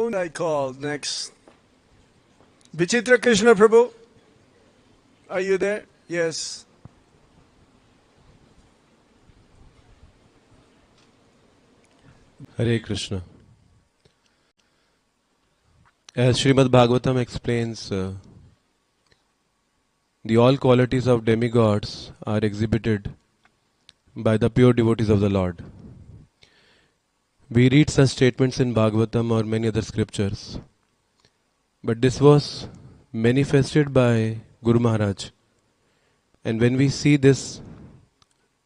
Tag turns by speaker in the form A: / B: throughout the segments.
A: I call next. Vichitra Krishna Prabhu, are you there? Yes.
B: Hare Krishna. As Srimad Bhagavatam explains, the all qualities of demigods are exhibited by the pure devotees of the Lord. We read such statements in Bhagavatam or many other scriptures, but this was manifested by Guru Maharaj. And when we see this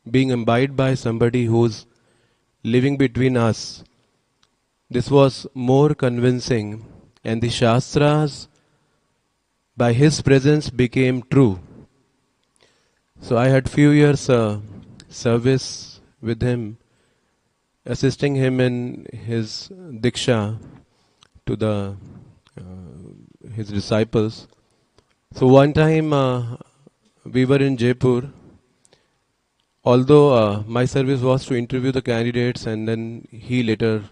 B: being imbibed by somebody who's living between us, this was more convincing, and the Shastras by his presence became true. So I had few years service with him, assisting him in his diksha to the his disciples. So one time we were in Jaipur. Although my service was to interview the candidates and then he later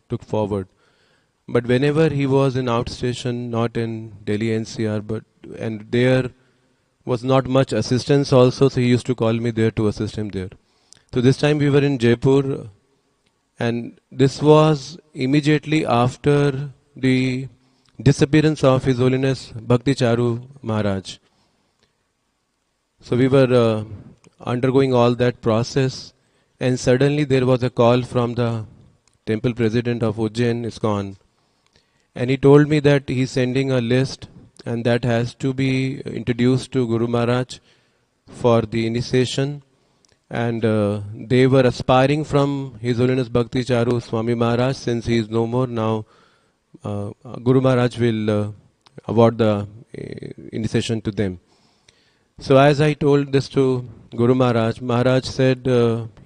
B: took forward. But whenever he was in outstation, not in Delhi NCR, and there was not much assistance also, so he used to call me there to assist him there. So this time we were in Jaipur, and this was immediately after the disappearance of His Holiness Bhakti Charu Maharaj. So we were undergoing all that process, and suddenly there was a call from the temple president of Ujjain ISKCON, and he told me that he's sending a list and that has to be introduced to Guru Maharaj for the initiation, and they were aspiring from His Holiness Bhakti Charu Swami Maharaj. Since he is no more now, Guru Maharaj will award the initiation to them. So as I told this to Guru Maharaj, Maharaj said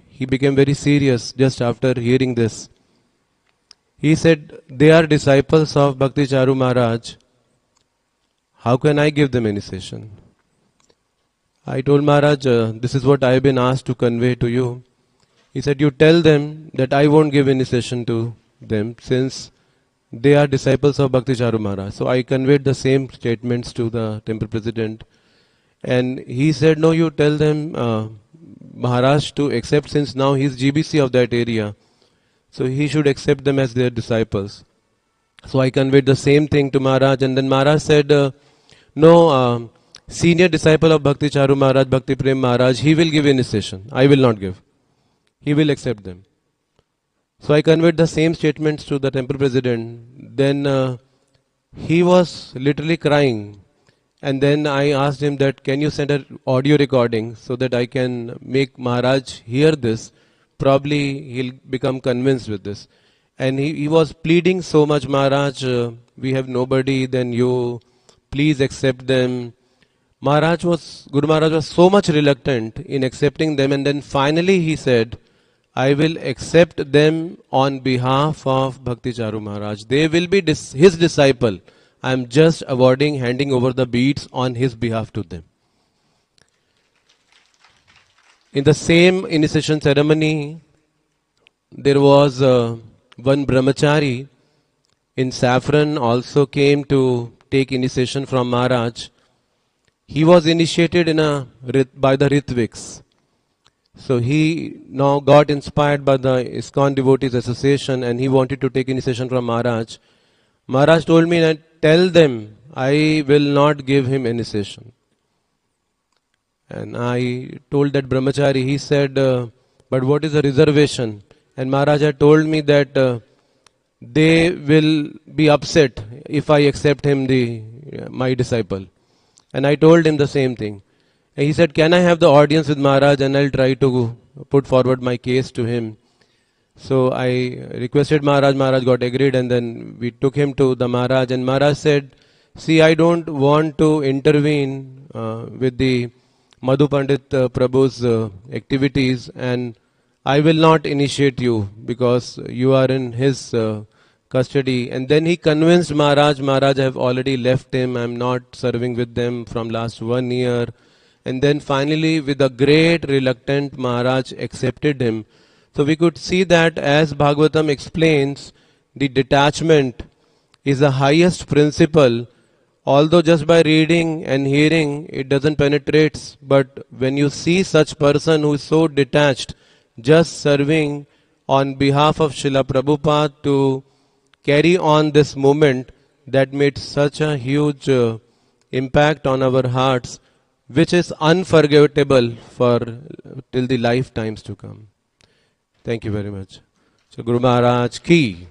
B: he became very serious just after hearing this. He said, they are disciples of Bhakti Charu Maharaj. How can I give them initiation? I told Maharaj, this is what I have been asked to convey to you. He said, you tell them that I won't give initiation to them since they are disciples of Bhakti Charu Maharaj. So I conveyed the same statements to the temple president. And he said, no, you tell them Maharaj to accept, since now he is GBC of that area. So he should accept them as their disciples. So I conveyed the same thing to Maharaj, and then Maharaj said, no, senior disciple of Bhakti Charu Maharaj, Bhakti Prem Maharaj, he will give initiation. I will not give. He will accept them. So I conveyed the same statements to the temple president. Then he was literally crying. And then I asked him that, can you send an audio recording so that I can make Maharaj hear this? Probably he'll become convinced with this. And he was pleading so much, Maharaj, we have nobody than you, please accept them. Guru Maharaj was so much reluctant in accepting them, and then finally he said, I will accept them on behalf of Bhakti Charu Maharaj. They will be his disciple. I am just handing over the beads on his behalf to them. In the same initiation ceremony, there was one brahmachari in Saffron also came to take initiation from Maharaj. He was initiated by the Ritviks. So he now got inspired by the ISKCON Devotees Association, and he wanted to take initiation from Maharaj. Maharaj told me that tell them I will not give him initiation. And I told that brahmachari, he said, but what is the reservation? And Maharaj had told me that they will be upset if I accept him my disciple. And I told him the same thing. And he said, can I have the audience with Maharaj and I'll try to put forward my case to him. So I requested Maharaj, Maharaj got agreed, and then we took him to the Maharaj, and Maharaj said, see, I don't want to intervene with the Madhu Pandit Prabhu's activities, and I will not initiate you because you are in his custody. And then he convinced Maharaj, Maharaj, I have already left him, I am not serving with them from last 1 year. And then finally, with a great reluctant, Maharaj accepted him. So we could see that as Bhagavatam explains, the detachment is the highest principle. Although just by reading and hearing it doesn't penetrate, but when you see such person who is so detached, just serving on behalf of Srila Prabhupada to carry on this movement that made such a huge impact on our hearts, which is unforgettable for till the lifetimes to come. Thank you very much. So Guru Maharaj ki.